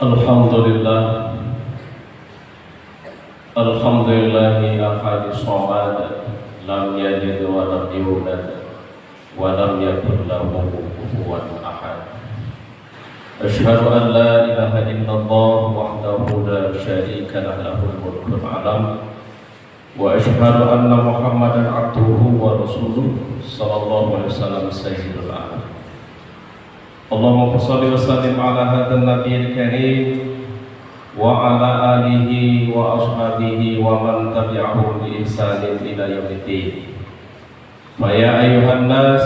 Alhamdulillah, alhamdulillahi ahadis somad, lam yalid wa lam yulad wa lam yakul lahu kufuwan ahad. Asyhadu an la ilaha illallah wahdahu la syarika lah, lahul mulkul alam, wa asyhadu anna Muhammadan abduhu wa rasuluh sallallahu alaihi wasallam sayyidul alam. Allahumma shalli wa sallim ala hadzal nabiyil karim wa ala alihi wa ashabihi wa man tabi'ahum bi ihsanin ila yaumiddin. Fa ya ayyuhan nas,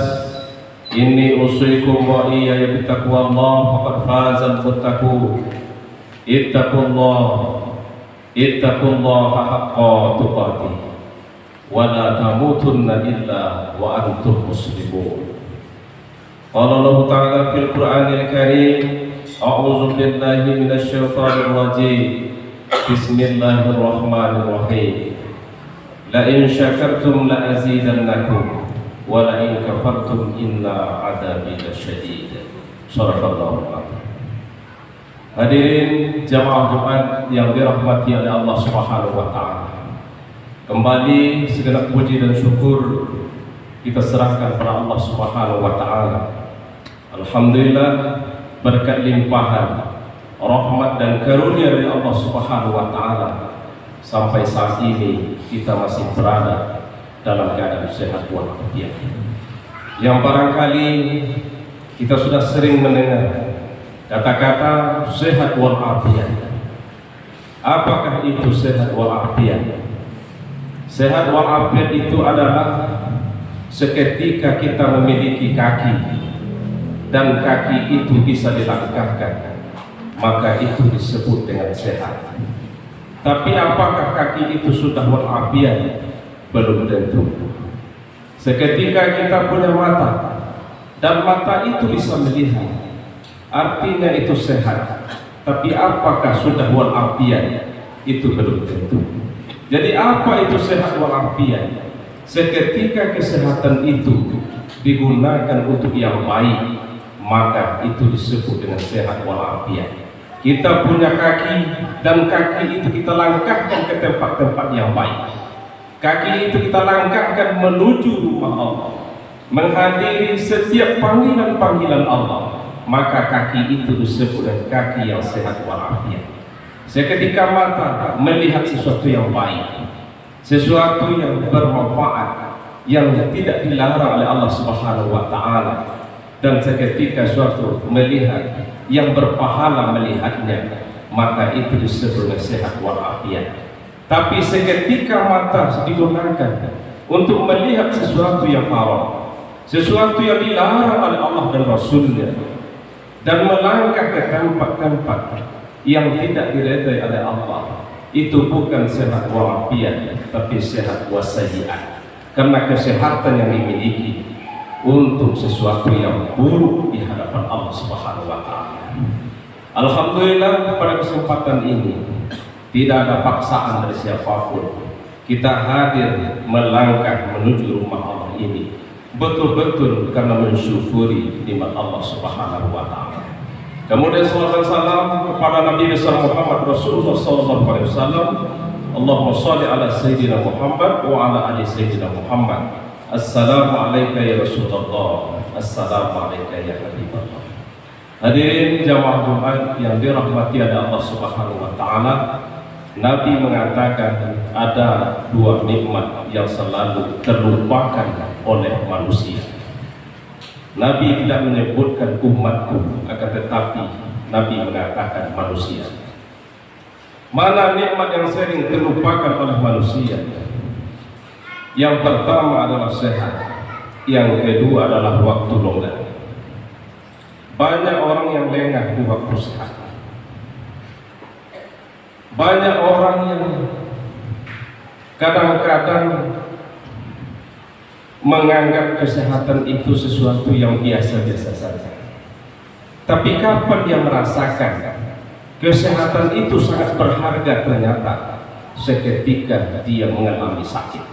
inni usikum wa iyaya bi taqwallah, faqad fazal muttaqun. Ittaqullaha haqqa tuqatih wa la tamutunna illa wa antum muslimun. Qala Allah Ta'ala fil Qur'anil Karim, a'udzu billahi minasy syaithanir rajim. Bismillahirrahmanirrahim. La in syakartum la azidannakum wa la in kafartum inna 'adzabi lasyadid. Shadaqallahu al-'azim. Hadirin jamaah Jumat yang dirahmati oleh Allah Subhanahu wa taala. Kembali segenap puji dan syukur kita serahkan kepada Allah Subhanahu wa taala. Alhamdulillah, berkat limpahan rahmat dan karunia dari Allah Subhanahu wa taala, sampai saat ini kita masih berada dalam keadaan sehat walafiat. Yang barangkali kita sudah sering mendengar kata-kata sehat walafiat. Apakah itu sehat walafiat? Sehat walafiat itu adalah seketika kita memiliki kaki dan kaki itu bisa dilangkahkan, maka itu disebut dengan sehat. Tapi apakah kaki itu sudah walafiat? Belum tentu. Seketika kita punya mata dan mata itu bisa melihat, artinya itu sehat. Tapi apakah sudah walafiat? Itu belum tentu. Jadi apa itu sehat walafiat? Seketika kesehatan itu digunakan untuk yang baik, maka itu disebut dengan sehat walafiat. Kita punya kaki dan kaki itu kita langkahkan ke tempat-tempat yang baik. Kaki itu kita langkahkan menuju rumah Allah, menghadiri setiap panggilan-panggilan Allah, maka kaki itu disebut dengan kaki yang sehat walafiat. Seketika mata melihat sesuatu yang baik, sesuatu yang bermanfaat, yang tidak dilarang oleh Allah Subhanahu wa taala, dan seketika suatu melihat yang berpahala melihatnya, maka itu disebut sehat walafiat. Tapi seketika mata digunakan untuk melihat sesuatu yang haram, sesuatu yang dilarang oleh Allah dan Rasulnya, dan melangkah ke tempat-tempat yang tidak diredai oleh Allah, itu bukan sehat walafiat, tapi sehat wasayyi'at. Karena kesehatan yang dimiliki untuk sesuatu yang buruk di hadapan Allah Subhanahu wa taala. Alhamdulillah, pada kesempatan ini tidak ada paksaan dari siapapun. Kita hadir melangkah menuju rumah Allah ini betul-betul karena mensyukuri nikmat Allah Subhanahu wa taala. Kemudian salawat dan salam kepada Nabi besar Muhammad Rasulullah sallallahu alaihi wasallam. Allahumma shalli ala sayyidina Muhammad wa ala ali sayyidina Muhammad. Assalamualaikum ya Rasulullah, assalamualaikum ya Habibullah. Hadirin jamaah Jumat yang dirahmati oleh Allah Subhanahu wa taala, Nabi mengatakan ada dua nikmat yang selalu terlupakan oleh manusia. Nabi tidak menyebutkan umatku, akan tetapi Nabi mengatakan manusia. Mana nikmat yang sering terlupakan oleh manusia? Yang pertama adalah sehat, yang kedua adalah waktu longgar. Banyak orang yang lengah di waktu sehat. Banyak orang yang kadang-kadang menganggap kesehatan itu sesuatu yang biasa-biasa saja. Tapi kapan dia merasakan kesehatan itu sangat berharga? Ternyata seketika dia mengalami sakit.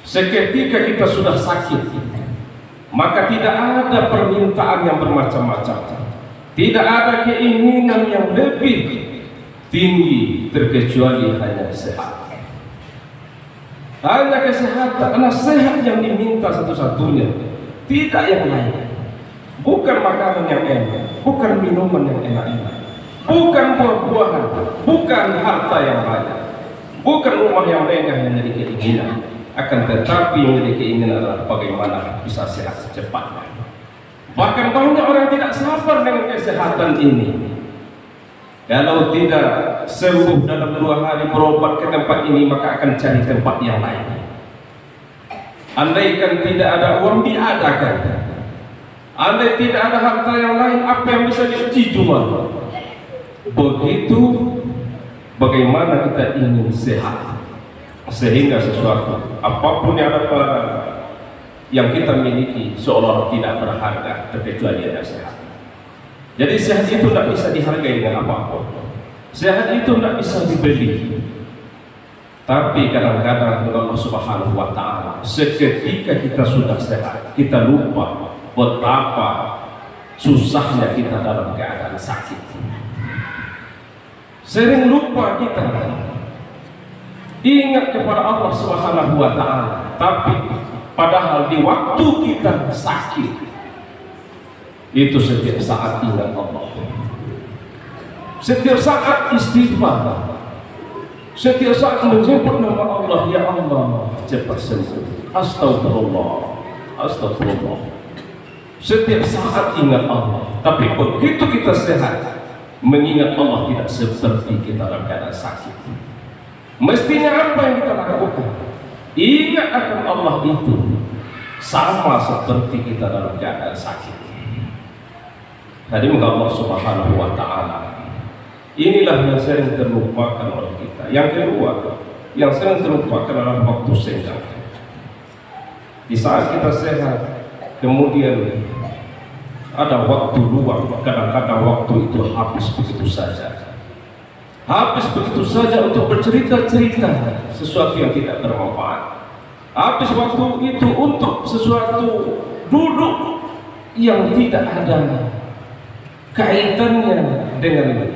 Seketika kita sudah sakit, maka tidak ada permintaan yang bermacam-macam, tidak ada keinginan yang lebih tinggi terkecuali hanya sehat. Hanya kesehatan, karena sehat yang diminta satu-satunya, tidak yang lain. Bukan makanan yang enak, bukan minuman yang enak-enak, bukan buah-buahan, bukan harta yang banyak, bukan rumah yang megah yang jadi keinginan. Akan tetapi yang jadi keinginan adalah bagaimana bisa sehat secepatnya. Bahkan banyak orang tidak sabar dengan kesehatan ini. Kalau tidak sembuh dalam 2 hari berobat ke tempat ini, maka akan cari tempat yang lain. Andaikan tidak ada uang, diadakan. Andai tidak ada harta yang lain, apa yang bisa dijual? Begitu bagaimana kita ingin sehat, sehingga sesuatu apapun yang ada pada yang kita miliki seolah tidak berharga terkecuali ada sehat. Jadi sehat itu tidak bisa dihargai dengan apapun. Sehat itu tidak bisa dibeli. Tapi kadang-kadang Allah Subhanahu wa Ta'ala, seketika kita sudah sehat, kita lupa betapa susahnya kita dalam keadaan sakit. Sering lupa kita ingat kepada Allah Subhanahu wa Ta'ala, tapi padahal di waktu kita sakit itu setiap saat ingat Allah, setiap saat istighfar, setiap saat menyebut nama Allah. Ya Allah, cepat sembuh, astagfirullah, astagfirullah. Setiap saat ingat Allah. Tapi begitu kita sehat, mengingat Allah tidak seperti kita dalam keadaan sakit. Mestinya apa yang kita lakukan? Ingat akan Allah itu sama seperti kita dalam keadaan sakit. Hadirin Allah Subhanahu wa Ta'ala, inilah yang sering terlupakan oleh kita. Yang kedua, yang sering terlupakan adalah waktu senggang. Di saat kita sehat, kemudian ada waktu luang, kadang-kadang waktu itu habis begitu saja. Habis begitu saja untuk bercerita-cerita sesuatu yang tidak bermanfaat. Habis waktu itu untuk sesuatu duduk yang tidak ada kaitannya dengan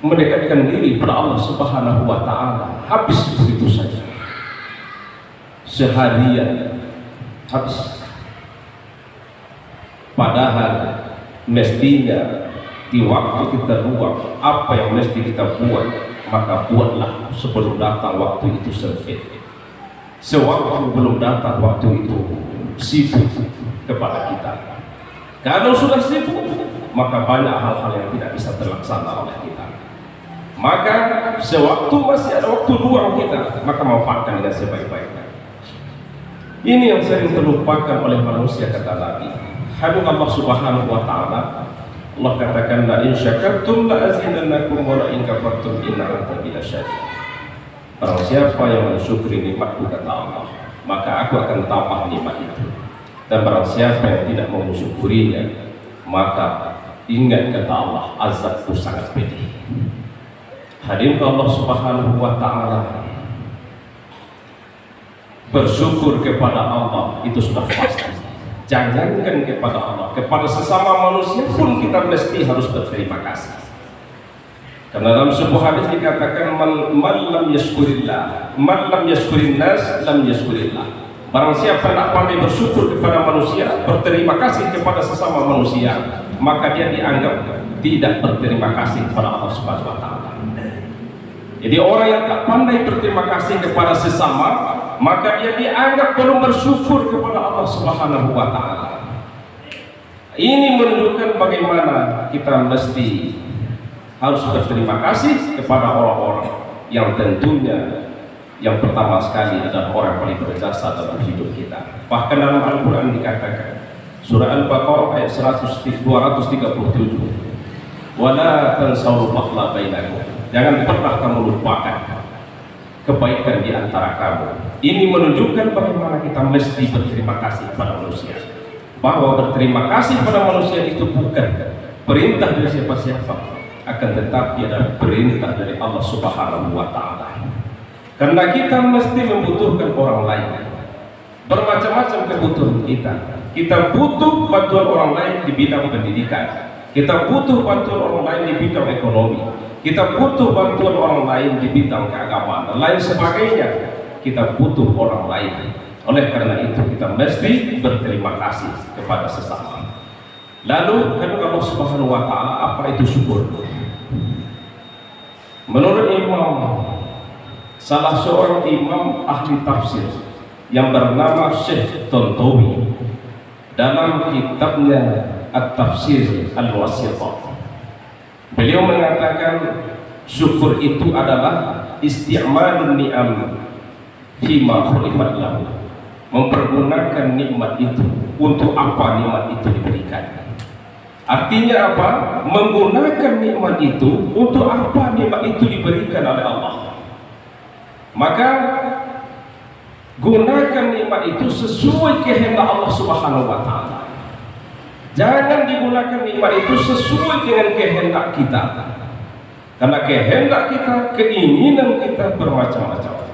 mendekatkan diri pada Allah Subhanahu wa Ta'ala. Habis begitu saja, seharian habis. Padahal mestinya di waktu kita luang, apa yang mesti kita buat, maka buatlah sebelum datang waktu itu sempit. Sewaktu belum datang waktu itu sibuk kepada kita. Kalau sudah sibuk, maka banyak hal-hal yang tidak bisa terlaksana oleh kita. Maka sewaktu masih ada waktu luang kita, maka manfaatkan dengan sebaik-baiknya. Ini yang sering terlupakan oleh manusia, kata Nabi. Hadis Allah Subhanahu wa Ta'ala, Allah katakan, la in syakartum la azidannakum wa la in kafartum inna adzabi lasyadid. Barang siapa yang mensyukuri nikmatku, kata Allah, maka aku akan tambah nikmat itu. Dan barang siapa yang tidak mensyukurinya, maka ingat, kata Allah, azabku sangat pedih. Hadirin Allah Subhanahu wa Ta'ala, bersyukur kepada Allah itu sudah pasti. Jangankan kepada Allah, kepada sesama manusia pun kita mesti harus berterima kasih. Karena dalam sebuah hadis dikatakan, man lam yashkurillah, man lam yashkurin nas lam yashkurillah. Barang siapa tidak pandai bersyukur kepada manusia, berterima kasih kepada sesama manusia, maka dia dianggap tidak berterima kasih kepada Allah Subhanahu wa Ta'ala. Jadi orang yang tak pandai berterima kasih kepada sesama, maka dia dianggap belum bersyukur kepada Allah Subhanahu wa Ta'ala. Ini menunjukkan bagaimana kita mesti harus berterima kasih kepada orang-orang yang tentunya yang pertama sekali adalah orang paling berjasa dalam hidup kita. Bahkan dalam Al-Quran dikatakan, surah Al-Baqarah ayat 237, wala tansawul fadla bainakum, jangan pernah kamu lupakan kebaikan di antara kamu. Ini menunjukkan bagaimana kita mesti berterima kasih kepada manusia. Bahwa berterima kasih kepada manusia itu bukan perintah dari siapa-siapa, akan tetapi adalah perintah dari Allah Subhanahu wa Ta'ala. Karena kita mesti membutuhkan orang lain, bermacam-macam kebutuhan kita. Kita butuh bantuan orang lain di bidang pendidikan. Kita butuh bantuan orang lain di bidang ekonomi. Kita butuh bantuan orang lain di bidang keagamaan dan lain sebagainya. Kita butuh orang lain. Oleh karena itu kita mesti berterima kasih kepada sesama. Lalu kata Allah Subhanahu wa taala, apa itu syukur? Menurut salah seorang imam ahli tafsir yang bernama Syekh Tontowi, dalam kitabnya At-Tafsir Al-Wasithah, beliau mengatakan syukur itu adalah isti'malun ni'am fima khuliqat lahu, mempergunakan nikmat itu untuk apa nikmat itu diberikan. Artinya apa? Menggunakan nikmat itu untuk apa nikmat itu diberikan oleh Allah. Maka gunakan nikmat itu sesuai kehendak Allah Subhanahu wa taala. Jangan digunakan nikmat itu sesuai dengan kehendak kita. Karena kehendak kita, keinginan kita bermacam-macam.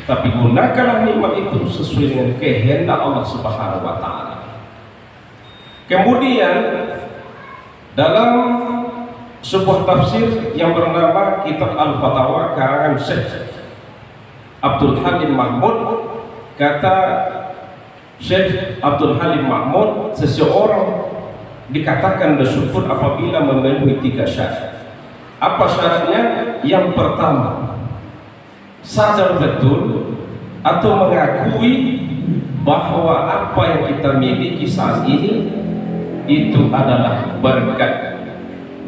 Tapi gunakanlah nikmat itu sesuai dengan kehendak Allah Subhanahu wa taala. Kemudian dalam sebuah tafsir yang bernama Kitab Al-Fatawa karangan Syekh Abdul Halim Mahmud, kata Syekh Abdul Halim Mahmud, seseorang dikatakan bersyukur apabila memenuhi 3 syarat. Apa syaratnya? Yang pertama, sadar betul atau mengakui bahwa apa yang kita miliki saat ini itu adalah berkat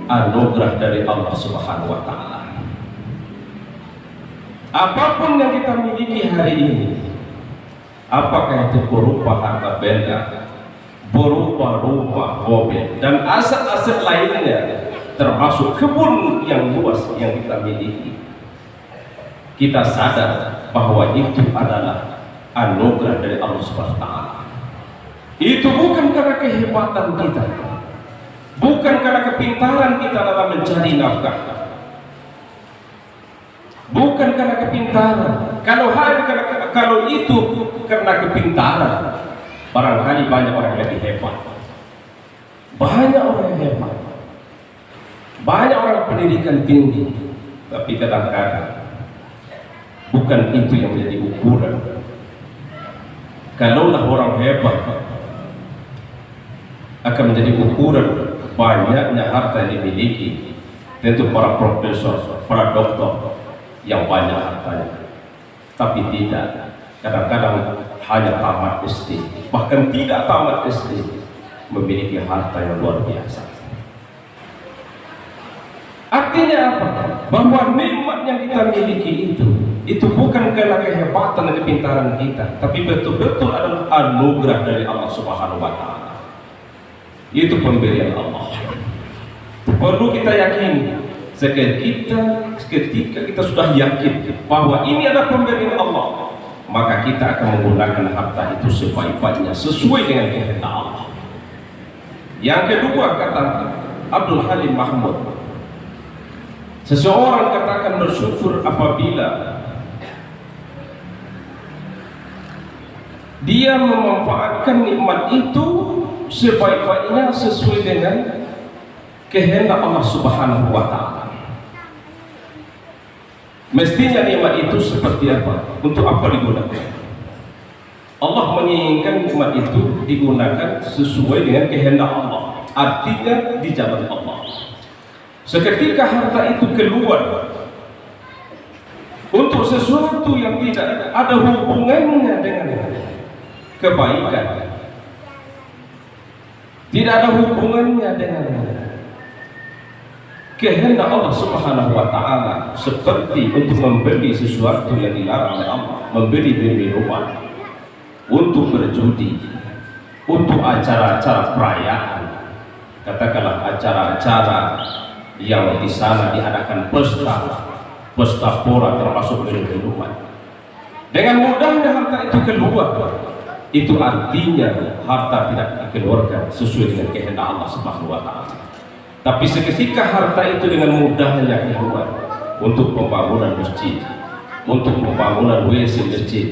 anugerah dari Allah Subhanahu wa taala. Apapun yang kita miliki hari ini, apakah itu berupa harta benda, berupa rumah, mobil, dan aset-aset lainnya, termasuk kebun yang luas yang kita miliki, kita sadar bahwa itu adalah anugerah dari Allah Subhanahu wa taala. Itu bukan karena kehebatan kita, bukan karena kepintaran kita dalam mencari nafkah, bukan karena kepintaran. Kalau itu karena kepintaran, barangkali banyak orang yang lebih hebat, banyak orang yang hebat, banyak orang pendidikan tinggi, tapi kadang-kadang bukan itu yang menjadi ukuran. Kalaulah orang hebat akan menjadi ukuran banyaknya harta yang dimiliki, tentu para profesor, para doktor yang banyak hartanya. Tapi tidak, kadang-kadang hanya tamat SD, bahkan tidak tamat SD, memiliki harta yang luar biasa. Artinya apa? Bahwa nikmat yang kita miliki itu bukan karena kehebatan dan kepintaran kita, tapi betul-betul adalah anugerah dari Allah Subhanahu wa taala. Itu pemberian Allah. Perlu kita yakini. Ketika kita sudah yakin bahwa ini adalah pemberian Allah, maka kita akan menggunakan harta itu sebaik-baiknya sesuai dengan kehendak Allah. Yang kedua, kata Abdul Halim Mahmud, seseorang katakan bersyukur apabila dia memanfaatkan nikmat itu sebaik-baiknya sesuai dengan kehendak Allah Subhanahu wa taala. Mestinya nikmat itu seperti apa? Untuk apa digunakan? Allah menginginkan nikmat itu digunakan sesuai dengan kehendak Allah, artinya di jalan Allah. Seketika harta itu keluar untuk sesuatu yang tidak ada hubungannya dengan kebaikan, tidak ada hubungannya dengan kehendak Allah Subhanahu wa taala, seperti untuk membeli sesuatu yang dilarang oleh Allah, membeli minuman, untuk berjudi, untuk acara-acara perayaan, katakanlah acara-acara yang di sana diadakan pesta pora termasuk minuman. Dengan mudahnya harta itu keluar, itu artinya harta tidak dikeluarkan sesuai dengan kehendak Allah Subhanahu wa taala. Tapi seketika harta itu dengan mudahnya keluar untuk pembangunan masjid, untuk pembangunan WC masjid,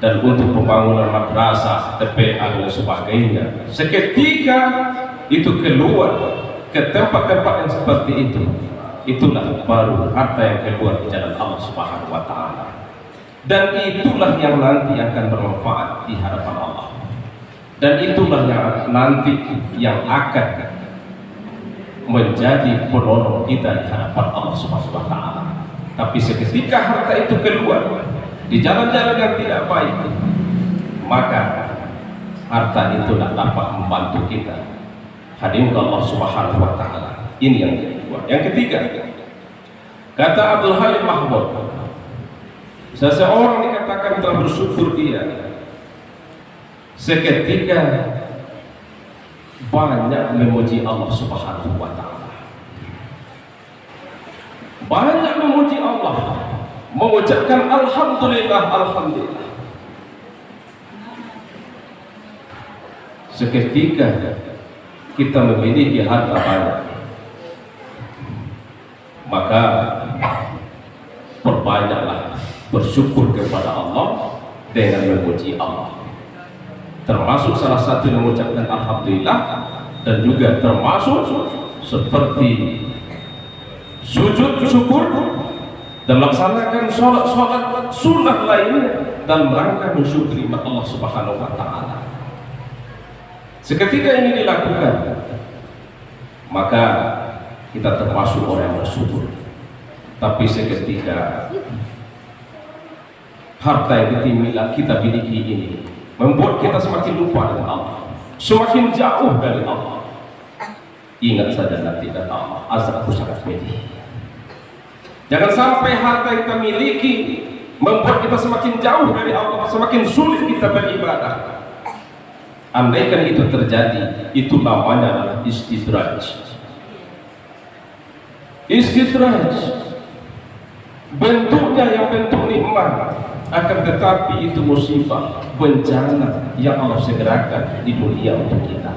dan untuk pembangunan madrasah, TPA dan sebagainya. Seketika itu keluar ke tempat-tempat yang seperti itu, itulah baru harta yang keluar di jalan Allah Subhanahu wa Ta'ala, dan itulah yang nanti akan bermanfaat di hadapan Allah, dan itulah yang nanti yang akan menjadi penolong kita di hadapan Allah Subhanahu wa Ta'ala. Tapi seketika harta itu keluar di jalan-jalan yang tidak baik, maka harta itu tidak dapat membantu kita hadir Allah Subhanahu wa Ta'ala. Ini yang kedua. Yang ketiga, kata Abdul Halim Mahmud, seseorang dikatakan telah bersyukur dia seketika banyak memuji Allah Subhanahu wa Ta'ala, banyak memuji Allah, mengucapkan alhamdulillah, alhamdulillah. Seketika kita memiliki harta banyak, maka perbanyaklah bersyukur kepada Allah dengan memuji Allah, termasuk salah satu yang mengucapkan alhamdulillah, dan juga termasuk seperti sujud syukur dan melaksanakan sholat sunnah lainnya dalam rangka mensyukuri Allah Subhanahu wa Ta'ala. Seketika ini dilakukan, maka kita termasuk orang yang bersyukur. Tapi seketika harta yang kita miliki ini membuat kita semakin lupa dengan Allah, semakin jauh dari Allah. Ingat saja nanti kata Allah, azabku sangat pedih. Jangan sampai harta yang kita miliki membuat kita semakin jauh dari Allah, semakin sulit kita beribadah. Andaikan itu terjadi, itu namanya adalah istidraj. Istidraj bentuknya yang bentuk nikmat, akan tetapi itu musibah, bencana yang Allah segerakan di dunia untuk kita.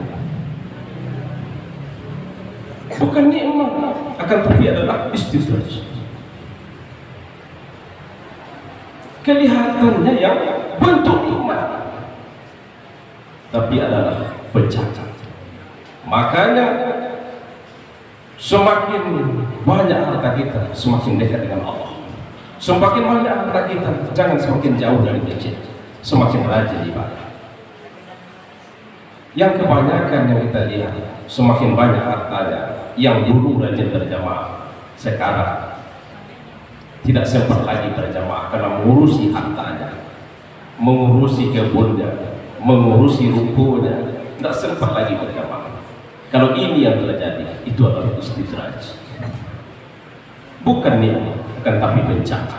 Bukan nikmat, akan tapi adalah istidraj. Kelihatannya yang bentuk nikmat, tapi adalah bencana. Makanya semakin banyak harta kita, semakin dekat dengan Allah. Semakin banyak harta kita, jangan semakin jauh dari masjid, semakin rajin ibadah. Yang kebanyakan yang kita lihat, semakin banyak hartanya, yang dulu rajin berjamaah, sekarang tidak sempat lagi berjamaah karena mengurusi hartanya, mengurusi kebunnya, mengurusi rukunya, tidak sempat lagi berjamaah. Kalau ini yang terjadi, itu adalah istidraj, bukan nikmat, akan tapi bencana.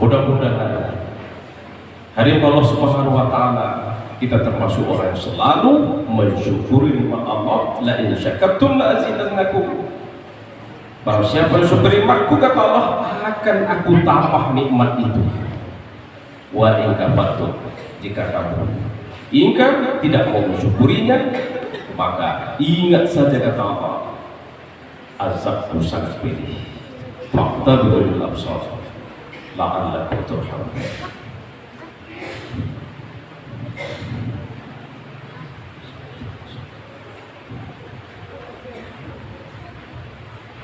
Mudah-mudahan hari Allah Subhanahu wa Ta'ala kita termasuk orang yang selalu mensyukuri nikmat Allah. La in syakartum la azidannakum. Barang siapa yang syukuri nikmatku, kata Allah, akan aku tambah nikmat itu. Wa in kafartum, jika kamu ingkar tidak mau mensyukurinya, maka ingat saja kata Allah, azabku sangat pedih. Faqtabi'ul absar la'allakum turhamun.